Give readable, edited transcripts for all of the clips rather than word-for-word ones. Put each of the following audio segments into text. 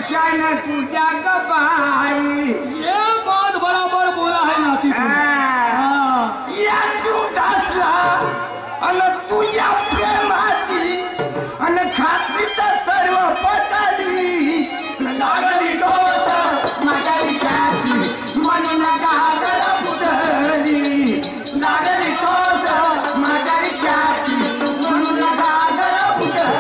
कशाने तुझ्या गबाई ये बात बराबर बोला है नाती या सूट असला आणि तुझ्या प्रेमाची आणि खात्रीचा सर्व पटाली लागली डोस माझ्या विचारची म्हणून गागर बुडली लागली डोस माझ्या विचारची म्हणून गागर बुडली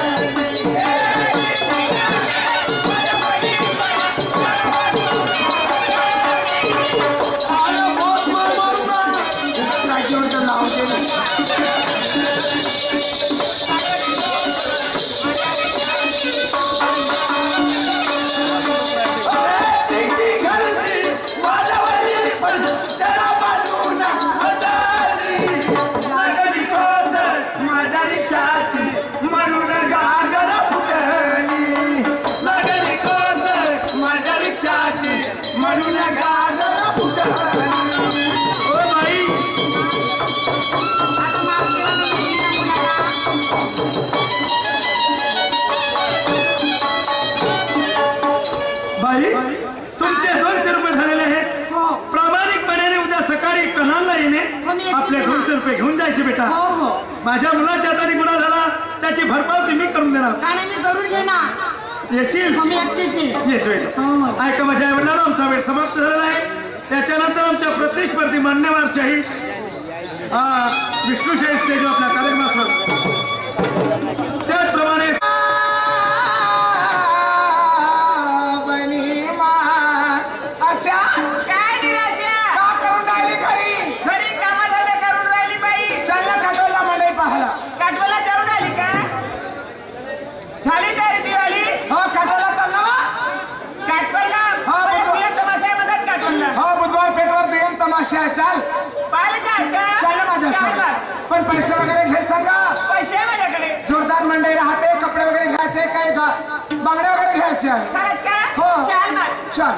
आपले 200 रुपये घेऊन जायचे बेटा. माझ्या मुलाच्या हाताने गुन्हा झाला त्याची भरपाई मी करून देणार. मी जरूर घेणार. येशील? येतो. ऐका माझ्या आईवडिलांना आमचा वेळ समाप्त झालेला आहे. त्याच्यानंतर आमच्या प्रतिस्पर्धी मान्यवर शाही विष्णुशाही स्टेजवर आपल्या कार्यक्रमात त्याचप्रमाणे तमाशा चाल चाल माझ्या पण पैसे वगैरे घे सांगा. पैसे माझ्याकडे जोरदार मंडई राहते. कपडे वगैरे घ्यायचे काही बांगड्या वगैरे घ्यायचे हो चाल चाल.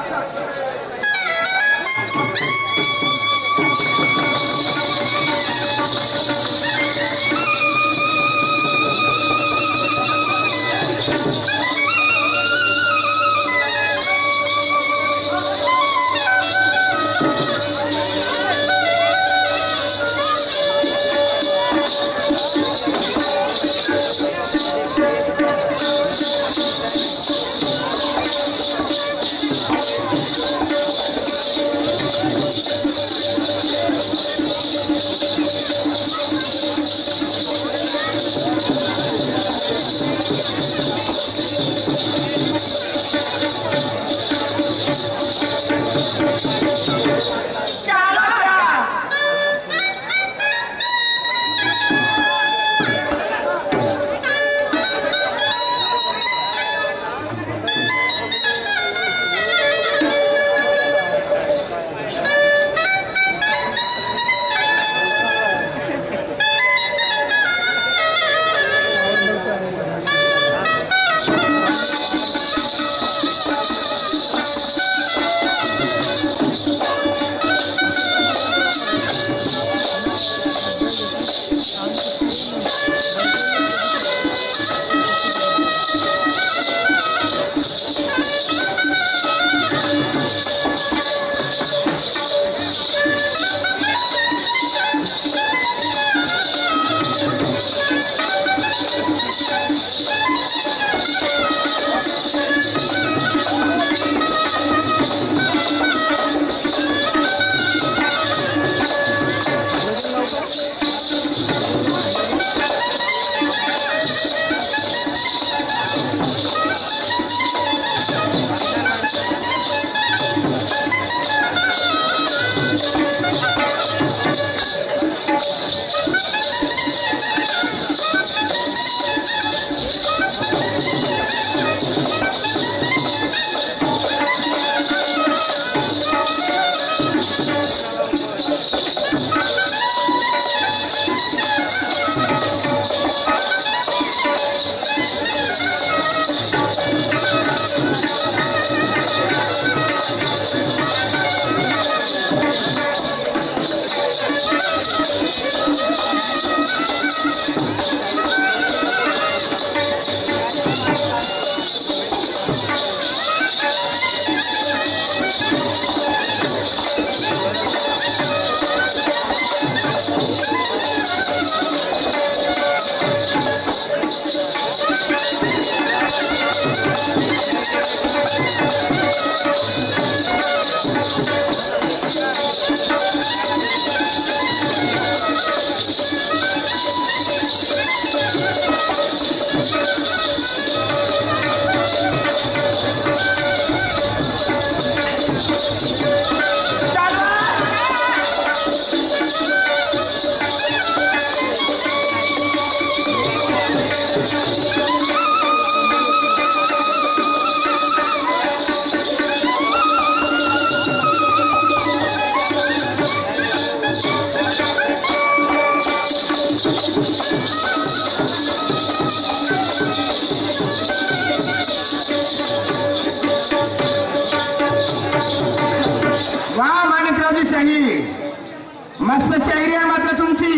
मस्त शायरी आहे मात्र तुमची.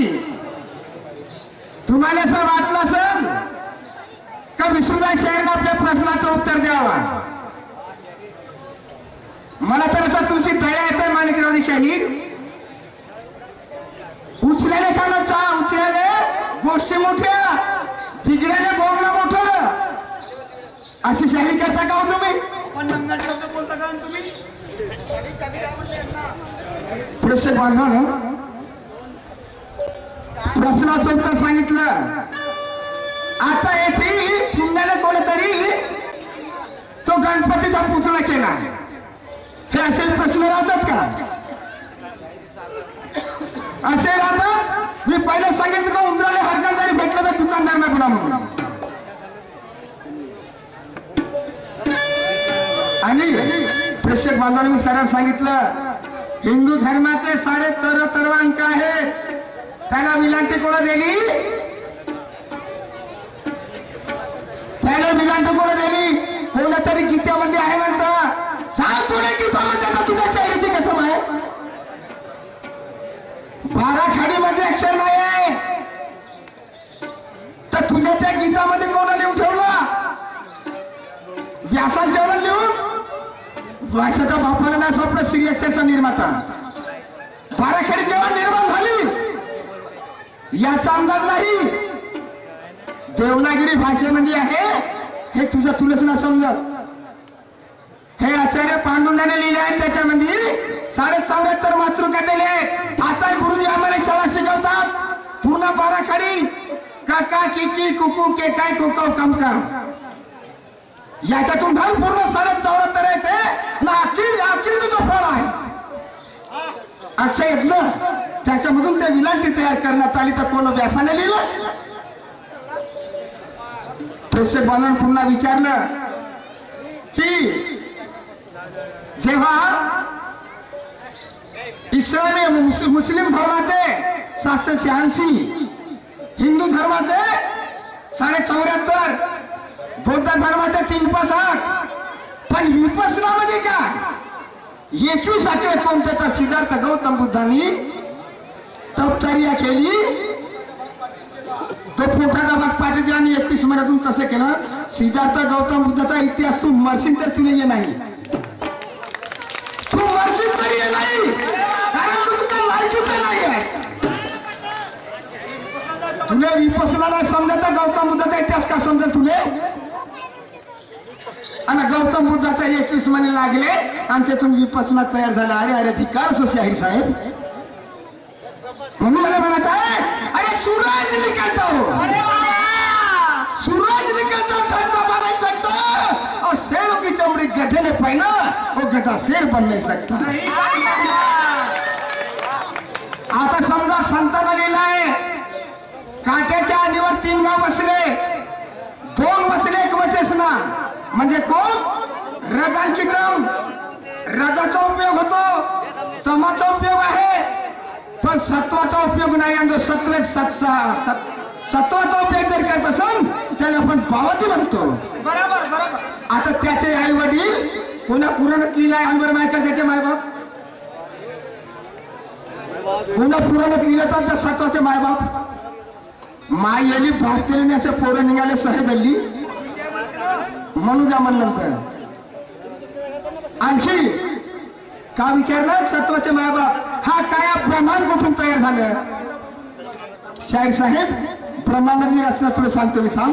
तुम्हाला असं वाटलं असेल का विष्णुराय शाहीरनं आपल्या प्रश्नाचं उत्तर द्यावा. मला तर असं तुमची दया येते माणिकरावनी शाहीर. उचल्याने कानाचा उचल्याने गोष्टी मोठ्या तिकड्याने बोलणं मोठं अशी शाहीर करता का हो तुम्ही. बोलता का तुम्ही. प्रेक्षक बांधवानं प्रश्नाचं उत्तर सांगितलं. आता येते पुण्याला कोणीतरी तो गणपतीचा पुतळा केला. हे असे प्रश्न राहतात का. असे राहतात. मी पहिले सांगितलं का उंदराला हरकत जरी भेटलं तर दुकानदार नाही पुन्हा म्हणून. आणि प्रेक्षक बांधवांनी मी सरळ सांगितलं हिंदू धर्माचे 13.5 अंक आहेत. त्याला विलांटी कोण दिली. त्याला विलांटी कोण दिली. कोणतरी गीतेमध्ये आहे म्हणता. सांग कोणी गीतामध्ये आता तुझ्या शाहिरीची कसम आहे. 12 खाडीमध्ये अक्षर नाही आहे तर तुझ्या त्या गीतामध्ये कोणा लिहून ठेवला. व्यासान ठेवलं लिहून. व्यासाच्या बापाला नाही सापडत श्री अक्षरचा निर्माता. 12 खाडी जेव्हा निर्माण झाली याचा अंदाज नाही. देवनागरी भाषेमध्ये आहे हे तुझं तुलाच ना समजत. हे आचार्य पांडुरंगाने लिहिले आहेत. त्याच्यामध्ये 74.5 मातृका दिले आहेत. आता गुरुजी आम्हाला शाळा शिकवतात पूर्ण 12 खाडी काका किकी कुकू के काय कुकव कमकम याच्यातून धर पूर्ण 74.5 येते ना. आखिरी जो फळ आहे अक्षय येतलं त्याच्यामधून ते विलांटी तयार करण्यात आली. तर कोण व्यासाने लिहिलं. प्रेक्षक बांधवांनी पुन्हा विचारलं की जेव्हा इस्लामी मुस्लिम धर्माचे 786 हिंदू धर्माचे 74.5 बौद्ध धर्माचे 358 पण विपसनामध्ये काय 21 कोणते तर सिद्धार्थ गौतम बुद्धांनी तपचर्या केली. तो पोटाचा भाग पाठी दिला आणि 31 महिन्यातून तसं केलं. सिद्धार्थ गौतम बुद्धाचा इतिहास तू मरशील तर तुला ये नाही. तू मरशील तर ये नाही कारण तू तुझ्या लायकीचं नाही आहे. तुला विपसना नाही समजत गौतम बुद्धाचा इतिहास का समजेल तुले. आणि गौतम बुद्धाचा 21 महिने लागले आणि त्यातून विपसना तयार झाला. अरे अरे धिक्कार असो शाहीर साहेब. म्हणून मला म्हणायचं आहे अरे सूरज निकलता हो. सूरज निकलता ठंडा मार नहीं सकता और शेरों की चमड़ी गधे ने पहना वो गधा शेर बन नहीं सकता. आता समजा संतांना लिहिलाय काट्याच्या आधीवर 3 गाव बसले 2 बसले 1 बसेस ना म्हणजे कोण रजांची कम. रजाचा उपयोग होतो तमाचा उपयोग आहे पण सत्वाचा उपयोग नाही. आणि जो सत्वाचा उपयोग जर करत असेल त्याला आपण पावती म्हणतो. बरोबर बरोबर. आता त्याचे आई वडील कोणा पुराण लिहिलाय अंबर मायकर त्याचे मायबाप कोणा पुराणात लिहिलं तर सत्वाचे मायबाप माय येली भारतीय असे पोरं निघाले सहज हल्ली म्हणून जा म्हणल्यानंतर आणखी का विचारलं सत्वाचे मायबाप. हा काय ब्रह्मांड कुठून तयार झालं. शाहीर साहेब ब्रह्मांडाची रचना तुला सांगतो मी. सांग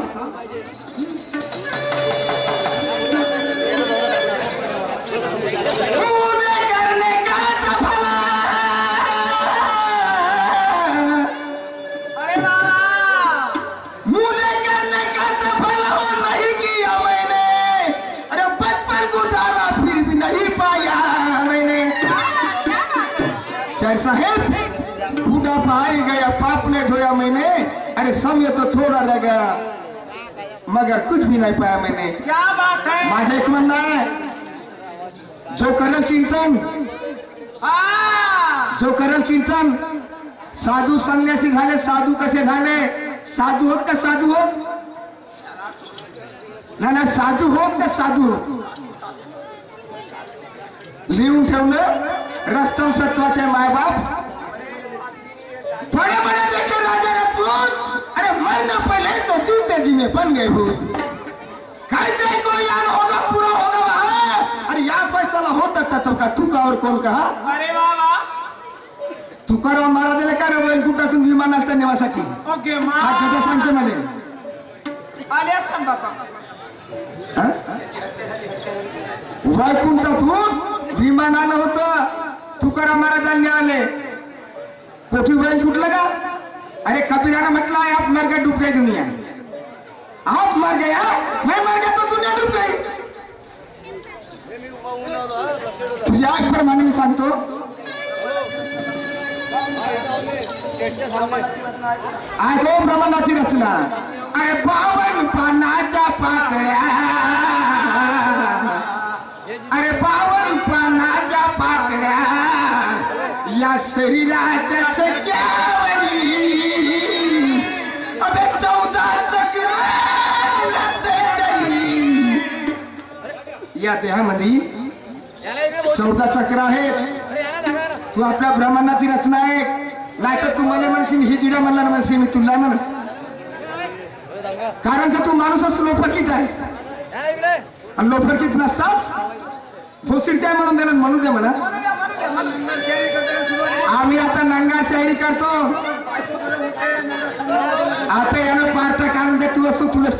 साहेब बुढ़ापा आई गया पाप ने धोया मैंने. अरे समय तो थोड़ा लगा मगर कुछ भी नहीं पाया मैंने. क्या बात है. माझं एक म्हणणं आहे जो करल कीर्तन जो करल कीर्तन साधू संन्यासी झाले. साधू कसे झाले. साधू होत का साधू होत ना साधू होत का साधू होत. लिहून ठेवलं रस्तम सत्वाचे मायबाप मरना पहले तो जूते जी में बन गए हो कहते कोई यार होगा पूरा होगा वहाँ अरे यहाँ फैसला होता था तो का तू का और कौन कहा अरे बाबा तू करो मारा दिले का रे कुठं विमानात नेवासाठी ओके हा कधी सांगते मला आल्या सांग बाबा वैकुंठातून विमानानं होतं तुकाराम महाराजांनी आले कोठी वैन कुठलं का अरे कबीरानं म्हटलं आहे आप मर गए डूब गई दुनिया आप मर गया मैं मर गया तो दुनिया डूब गई तुझ्या आग प्रमाणे मी सांगतो ऐको ब्रह्मांडाची रचना अरे बावन पानाच्या पाकळ्या अरे बावन पानाच्या पाकळ्या या शरीराच्या चक्यावरी अबे 14 चक्र नसते तरी या देहामध्ये 14 चक्र आहेत तू आपल्या ब्रह्मांडाची रचना आहे नाही तर तू मला म्हणशील ही जिडा म्हणला ना म्हणशील मी तुला म्हण कारण का तू माणूसच लोफरकीत आहेस आणि लोफरकीत नसतास भोसडीच्या म्हणून दिला म्हणून दे म्हणा आम्ही आता नंगार शायरी करतो आता यानं पार्ट काढून दे तू असतो तुला